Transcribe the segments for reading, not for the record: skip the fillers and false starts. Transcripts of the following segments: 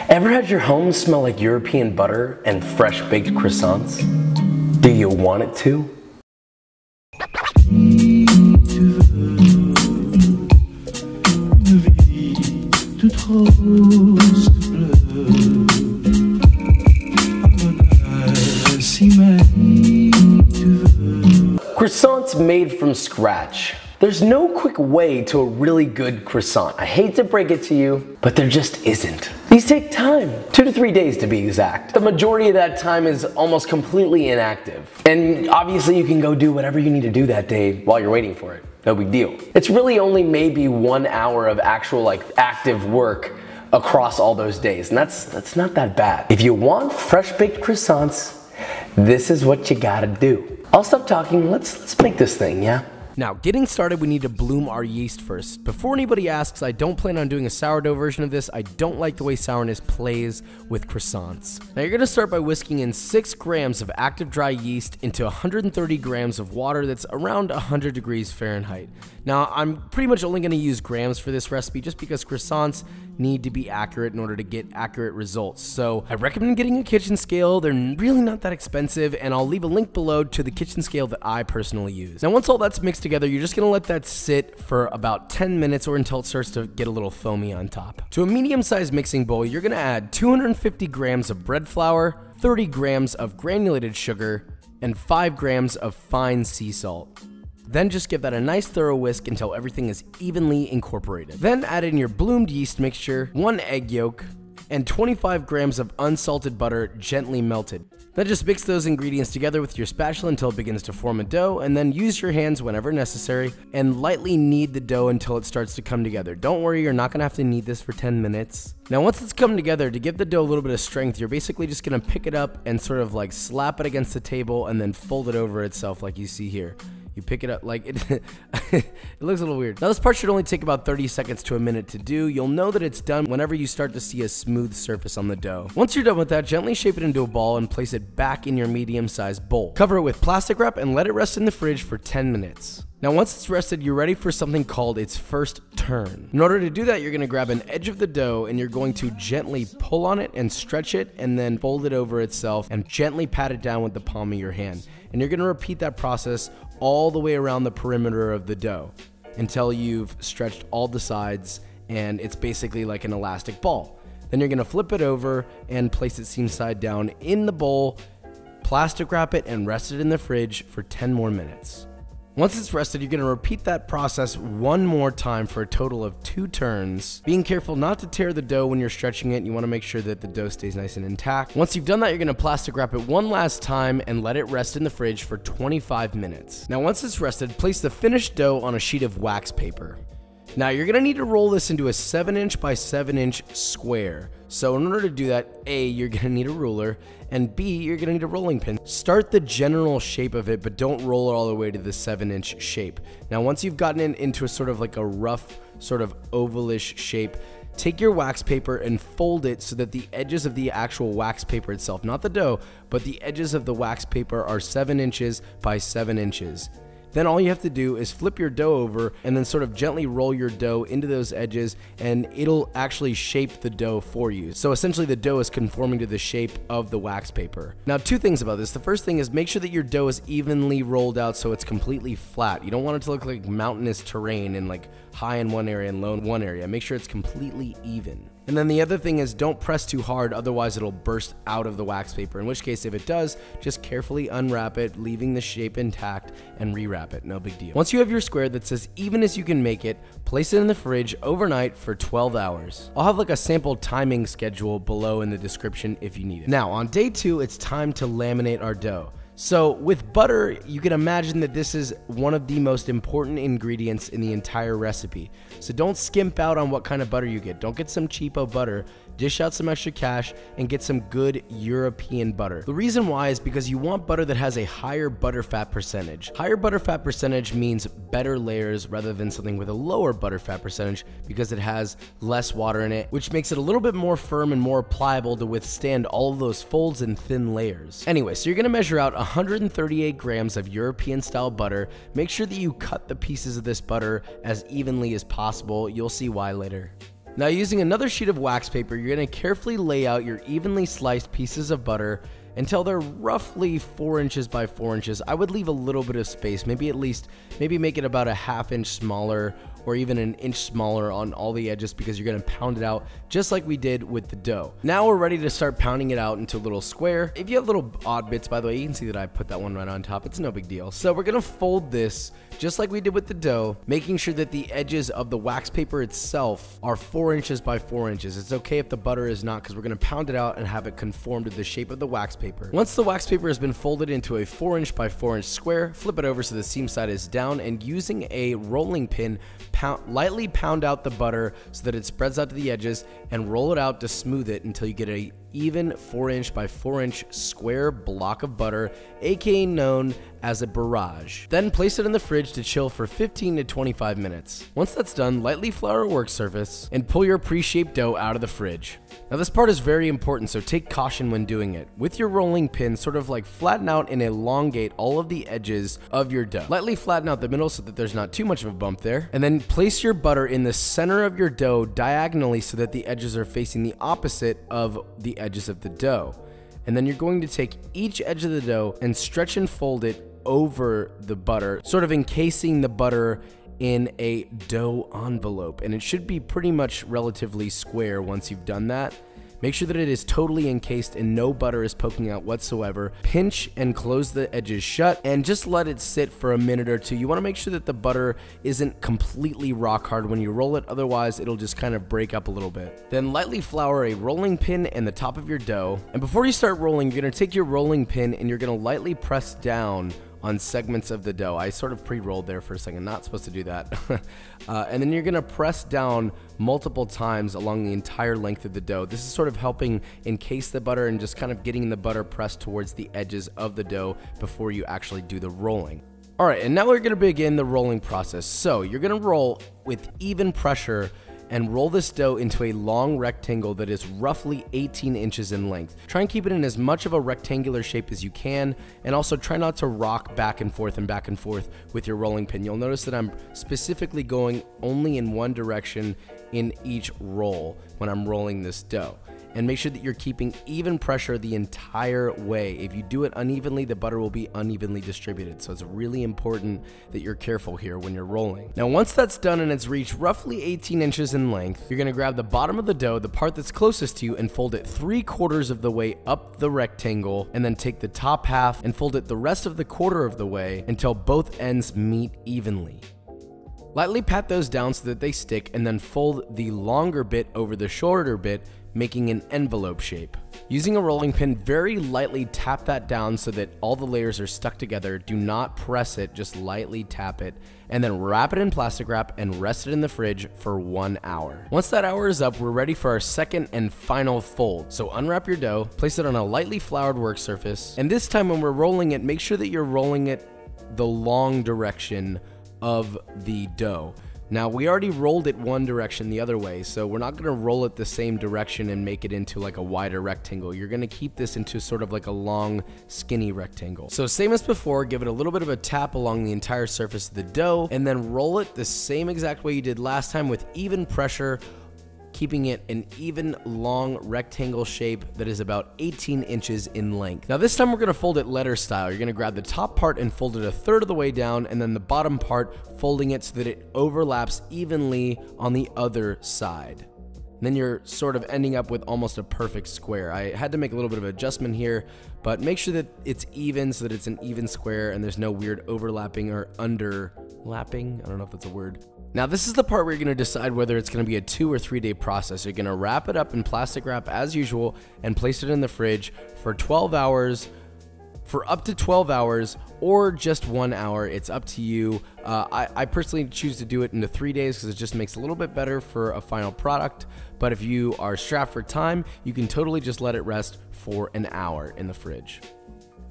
Ever had your home smell like European butter and fresh baked croissants? Do you want it to? Croissants made from scratch. There's no quick way to a really good croissant. I hate to break it to you, but there just isn't. These take time, 2 to 3 days to be exact. The majority of that time is almost completely inactive. And obviously you can go do whatever you need to do that day while you're waiting for it. No big deal. It's really only maybe 1 hour of actual active work across all those days, and that's not that bad. If you want fresh baked croissants, this is what you gotta do. I'll stop talking, let's make this thing, yeah? Now, getting started, we need to bloom our yeast first. Before anybody asks, I don't plan on doing a sourdough version of this. I don't like the way sourness plays with croissants. Now, you're gonna start by whisking in 6 grams of active dry yeast into 130 grams of water that's around 100 degrees Fahrenheit. Now, I'm pretty much only gonna use grams for this recipe just because croissants need to be accurate in order to get accurate results. So I recommend getting a kitchen scale. They're really not that expensive, and I'll leave a link below to the kitchen scale that I personally use. Now, once all that's mixed together, you're just gonna let that sit for about 10 minutes or until it starts to get a little foamy on top. To a medium-sized mixing bowl, you're gonna add 250 grams of bread flour, 30 grams of granulated sugar, and 5 grams of fine sea salt. Then just give that a nice thorough whisk until everything is evenly incorporated. Then add in your bloomed yeast mixture, 1 egg yolk, and 25 grams of unsalted butter gently melted. Then just mix those ingredients together with your spatula until it begins to form a dough, and then use your hands whenever necessary and lightly knead the dough until it starts to come together. Don't worry, you're not gonna have to knead this for 10 minutes. Now once it's come together, to give the dough a little bit of strength, you're basically just gonna pick it up and sort of slap it against the table and then fold it over itself like you see here. You pick it up like it, it looks a little weird. Now this part should only take about 30 seconds to a minute to do. You'll know that it's done whenever you start to see a smooth surface on the dough. Once you're done with that, gently shape it into a ball and place it back in your medium-sized bowl. Cover it with plastic wrap and let it rest in the fridge for 10 minutes. Now once it's rested, you're ready for something called its first turn. In order to do that, you're gonna grab an edge of the dough and you're going to gently pull on it and stretch it and then fold it over itself and gently pat it down with the palm of your hand. And you're gonna repeat that process all the way around the perimeter of the dough until you've stretched all the sides and it's basically like an elastic ball. Then you're gonna flip it over and place it seam side down in the bowl, plastic wrap it, and rest it in the fridge for 10 more minutes. Once it's rested, you're gonna repeat that process 1 more time for a total of 2 turns, being careful not to tear the dough when you're stretching it. You wanna make sure that the dough stays nice and intact. Once you've done that, you're gonna plastic wrap it 1 last time and let it rest in the fridge for 25 minutes. Now once it's rested, place the finished dough on a sheet of wax paper. Now you're gonna need to roll this into a 7" by 7" square. So in order to do that, A, you're gonna need a ruler, and B, you're gonna need a rolling pin. Start the general shape of it, but don't roll it all the way to the 7" shape. Now once you've gotten it into a sort of like a rough, sort of ovalish shape, take your wax paper and fold it so that the edges of the actual wax paper itself, not the dough, but the edges of the wax paper are 7" by 7". Then all you have to do is flip your dough over and then sort of gently roll your dough into those edges and it'll actually shape the dough for you. So essentially the dough is conforming to the shape of the wax paper. Now 2 things about this. The first thing is make sure that your dough is evenly rolled out so it's completely flat. You don't want it to look like mountainous terrain and like high in one area and low in one area. Make sure it's completely even. And then the other thing is don't press too hard, otherwise it'll burst out of the wax paper, in which case if it does, just carefully unwrap it, leaving the shape intact, and rewrap it, no big deal. Once you have your square that's as even as you can make it, place it in the fridge overnight for 12 hours. I'll have like a sample timing schedule below in the description if you need it. Now on day 2, it's time to laminate our dough. So with butter, you can imagine that this is one of the most important ingredients in the entire recipe. So don't skimp out on what kind of butter you get. Don't get some cheapo butter. Dish out some extra cash and get some good European butter. The reason why is because you want butter that has a higher butterfat percentage. Higher butterfat percentage means better layers rather than something with a lower butterfat percentage because it has less water in it, which makes it a little bit more firm and more pliable to withstand all of those folds and thin layers. Anyway, so you're gonna measure out 138 grams of European style butter. Make sure that you cut the pieces of this butter as evenly as possible. You'll see why later. Now, using another sheet of wax paper, you're going to carefully lay out your evenly sliced pieces of butter until they're roughly 4 inches by 4 inches. I would leave a little bit of space, maybe make it about a ½ inch smaller or even an inch smaller on all the edges, because you're gonna pound it out just like we did with the dough. Now we're ready to start pounding it out into a little square. If you have little odd bits, by the way, you can see that I put that one right on top. It's no big deal. So we're gonna fold this just like we did with the dough, making sure that the edges of the wax paper itself are 4 inches by 4 inches. It's okay if the butter is not, because we're gonna pound it out and have it conform to the shape of the wax paper. Once the wax paper has been folded into a 4 inch by 4 inch square, flip it over so the seam side is down, and using a rolling pin, lightly pound out the butter so that it spreads out to the edges, and roll it out to smooth it until you get a even 4 inch by 4 inch square block of butter, aka known as a barrage. Then place it in the fridge to chill for 15 to 25 minutes. Once that's done, lightly flour a work surface and pull your pre-shaped dough out of the fridge. Now this part is very important, so take caution when doing it. With your rolling pin, sort of like flatten out and elongate all of the edges of your dough. Lightly flatten out the middle so that there's not too much of a bump there. And then place your butter in the center of your dough diagonally so that the edges are facing the opposite of the edges of the dough. And then you're going to take each edge of the dough and stretch and fold it over the butter, sort of encasing the butter in a dough envelope. And it should be pretty much relatively square once you've done that. Make sure that it is totally encased and no butter is poking out whatsoever. Pinch and close the edges shut and just let it sit for a minute or two. You want to make sure that the butter isn't completely rock hard when you roll it, otherwise it'll just kind of break up a little bit. Then lightly flour a rolling pin in the top of your dough. And before you start rolling, you're going to take your rolling pin and you're going to lightly press down on segments of the dough. I sort of pre-rolled there for a second, not supposed to do that. And then you're gonna press down multiple times along the entire length of the dough. This is sort of helping encase the butter and just kind of getting the butter pressed towards the edges of the dough before you actually do the rolling. All right, and now we're gonna begin the rolling process. So you're gonna roll with even pressure and roll this dough into a long rectangle that is roughly 18 inches in length. Try and keep it in as much of a rectangular shape as you can, and also try not to rock back and forth with your rolling pin. You'll notice that I'm specifically going only in one direction in each roll when I'm rolling this dough. And make sure that you're keeping even pressure the entire way. If you do it unevenly, the butter will be unevenly distributed. So it's really important that you're careful here when you're rolling. Now, once that's done and it's reached roughly 18 inches in length, you're gonna grab the bottom of the dough, the part that's closest to you, and fold it 3/4 of the way up the rectangle, and then take the top half and fold it the rest of the quarter of the way until both ends meet evenly. Lightly pat those down so that they stick, and then fold the longer bit over the shorter bit, making an envelope shape. Using a rolling pin, very lightly tap that down so that all the layers are stuck together. Do not press it, just lightly tap it, and then wrap it in plastic wrap and rest it in the fridge for 1 hour. Once that hour is up, we're ready for our second and final fold. So unwrap your dough, place it on a lightly floured work surface, and this time when we're rolling it, make sure that you're rolling it the long direction of the dough. Now, we already rolled it one direction the other way, so we're not gonna roll it the same direction and make it into like a wider rectangle. You're gonna keep this into sort of like a long, skinny rectangle. So same as before, give it a little bit of a tap along the entire surface of the dough, and then roll it the same exact way you did last time with even pressure, keeping it an even long rectangle shape that is about 18 inches in length. Now this time we're gonna fold it letter style. You're gonna grab the top part and fold it 1/3 of the way down, and then the bottom part folding it so that it overlaps evenly on the other side. And then you're sort of ending up with almost a perfect square. I had to make a little bit of adjustment here, but make sure that it's even so that it's an even square and there's no weird overlapping or underlapping. I don't know if that's a word. Now this is the part where you're gonna decide whether it's gonna be a 2 or 3 day process. You're gonna wrap it up in plastic wrap as usual and place it in the fridge for 12 hours, for up to 12 hours, or just 1 hour. It's up to you. I personally choose to do it into 3 days because it just makes it a little bit better for a final product. But if you are strapped for time, you can totally just let it rest for an hour in the fridge.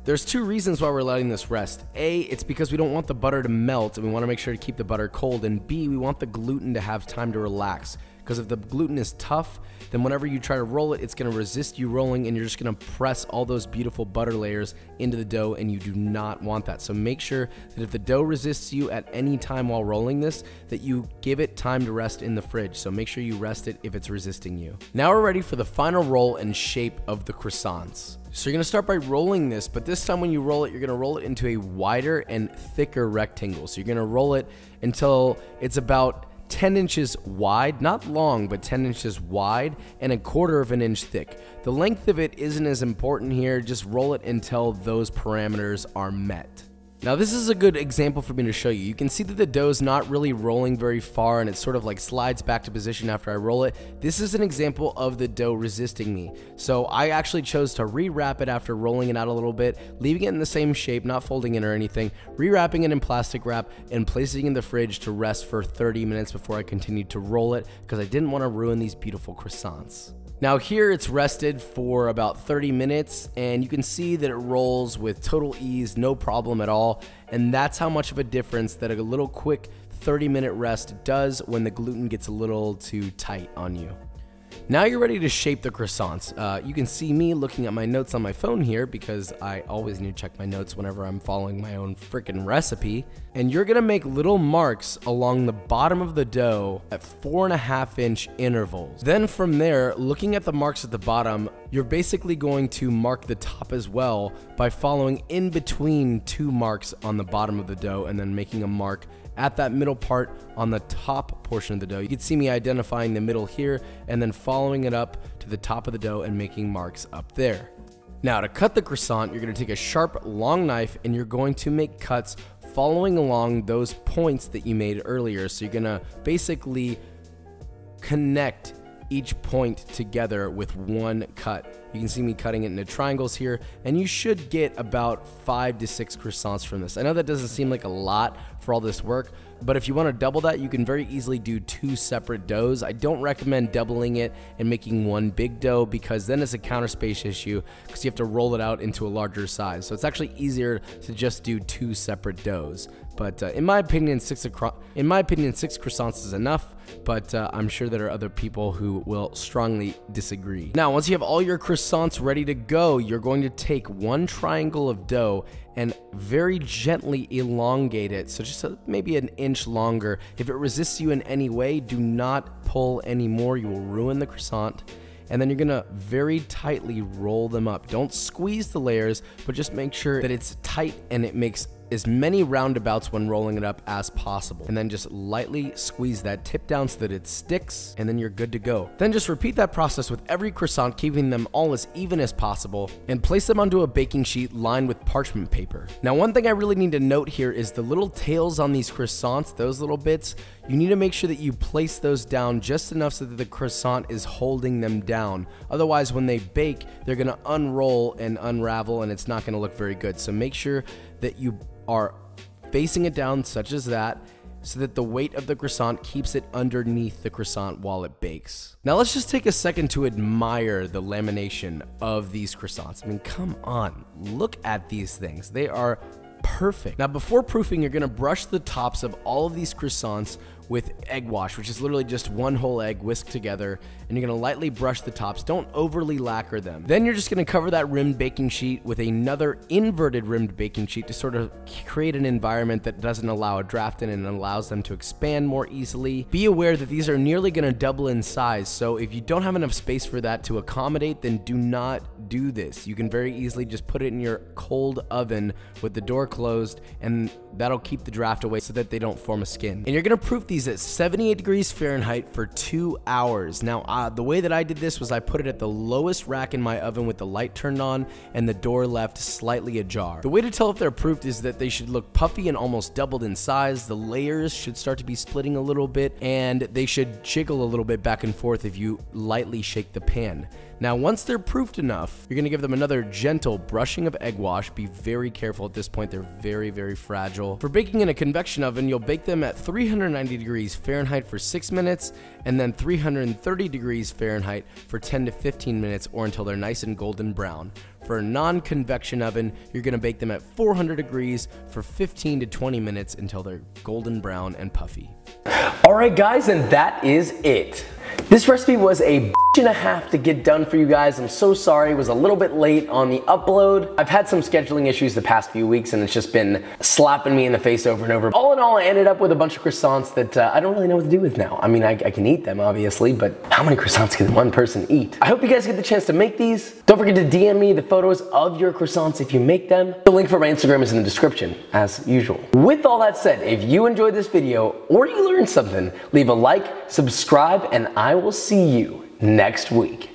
There's 2 reasons why we're letting this rest. A, it's because we don't want the butter to melt and we want to make sure to keep the butter cold. And B, we want the gluten to have time to relax. because if the gluten is tough, then whenever you try to roll it, it's going to resist you rolling, and you're just going to press all those beautiful butter layers into the dough, and you do not want that. So make sure that if the dough resists you at any time while rolling this, that you give it time to rest in the fridge. So make sure you rest it if it's resisting you. Now we're ready for the final roll and shape of the croissants. So you're gonna start by rolling this, but this time when you roll it, you're gonna roll it into a wider and thicker rectangle. So you're gonna roll it until it's about 10 inches wide, not long, but 10 inches wide and 1/4 of an inch thick. The length of it isn't as important here, just roll it until those parameters are met. Now this is a good example for me to show you. You can see that the dough's not really rolling very far, and it sort of like slides back to position after I roll it. This is an example of the dough resisting me. So I actually chose to rewrap it after rolling it out a little bit, leaving it in the same shape, not folding it or anything, rewrapping it in plastic wrap and placing it in the fridge to rest for 30 minutes before I continued to roll it, because I didn't want to ruin these beautiful croissants. Now here it's rested for about 30 minutes, and you can see that it rolls with total ease, no problem at all. And that's how much of a difference that a little quick 30-minute rest does when the gluten gets a little too tight on you. Now you're ready to shape the croissants. You can see me looking at my notes on my phone here, because I always need to check my notes whenever I'm following my own freaking recipe. And you're gonna make little marks along the bottom of the dough at 4.5-inch intervals. Then from there, looking at the marks at the bottom, you're basically going to mark the top as well by following in between 2 marks on the bottom of the dough and then making a mark at that middle part on the top portion of the dough. You can see me identifying the middle here and then following it up to the top of the dough and making marks up there. Now to cut the croissant, you're gonna take a sharp, long knife and you're going to make cuts following along those points that you made earlier. So you're gonna basically connect each point together with one cut. You can see me cutting it into triangles here, and you should get about 5 to 6 croissants from this. I know that doesn't seem like a lot for all this work, but if you want to double that, you can very easily do 2 separate doughs. I don't recommend doubling it and making one big dough, because then it's a counter space issue, because you have to roll it out into a larger size. So it's actually easier to just do 2 separate doughs. But in my opinion, 6 croissants is enough, but I'm sure there are other people who will strongly disagree. Now, once you have all your croissants ready to go, you're going to take one triangle of dough and very gently elongate it, so just maybe 1 inch longer. If it resists you in any way, do not pull anymore. You will ruin the croissant. And then you're gonna very tightly roll them up. Don't squeeze the layers, but just make sure that it's tight and it makes as many roundabouts when rolling it up as possible. And then just lightly squeeze that tip down so that it sticks, and then you're good to go. Then just repeat that process with every croissant, keeping them all as even as possible, and place them onto a baking sheet lined with parchment paper. Now, one thing I really need to note here is the little tails on these croissants, those little bits, you need to make sure that you place those down just enough so that the croissant is holding them down. Otherwise, when they bake, they're gonna unroll and unravel, and it's not gonna look very good. So make sure that you are facing it down such as that, so that the weight of the croissant keeps it underneath the croissant while it bakes. Now let's just take a second to admire the lamination of these croissants. I mean, come on, look at these things. They are perfect. Now before proofing, you're gonna brush the tops of all of these croissants with egg wash, which is literally just 1 whole egg whisked together, and you're gonna lightly brush the tops. Don't overly lacquer them. Then you're just gonna cover that rimmed baking sheet with another inverted rimmed baking sheet to sort of create an environment that doesn't allow a draft in and allows them to expand more easily. Be aware that these are nearly gonna double in size, so if you don't have enough space for that to accommodate, then do not do this. You can very easily just put it in your cold oven with the door closed, and that'll keep the draft away so that they don't form a skin. And you're gonna proof these at 78 degrees Fahrenheit for 2 hours. Now, the way that I did this was I put it at the lowest rack in my oven with the light turned on and the door left slightly ajar. The way to tell if they're proofed is that they should look puffy and almost doubled in size. The layers should start to be splitting a little bit, and they should jiggle a little bit back and forth if you lightly shake the pan. Now, once they're proofed enough, you're gonna give them another gentle brushing of egg wash. Be very careful at this point. They're very, very fragile. For baking in a convection oven, you'll bake them at 390 degrees Fahrenheit for 6 minutes, and then 330 degrees Fahrenheit for 10 to 15 minutes, or until they're nice and golden brown. For a non-convection oven, you're gonna bake them at 400 degrees for 15 to 20 minutes until they're golden brown and puffy. All right, guys, and that is it. This recipe was a and a half to get done for you guys. I'm so sorry, it was a little bit late on the upload. I've had some scheduling issues the past few weeks and it's just been slapping me in the face over and over. All in all, I ended up with a bunch of croissants that I don't really know what to do with now. I mean, I can eat them obviously, but how many croissants can one person eat? I hope you guys get the chance to make these. Don't forget to DM me the photos of your croissants if you make them. The link for my Instagram is in the description, as usual. With all that said, if you enjoyed this video or you learned something, leave a like, subscribe, and I will see you next week.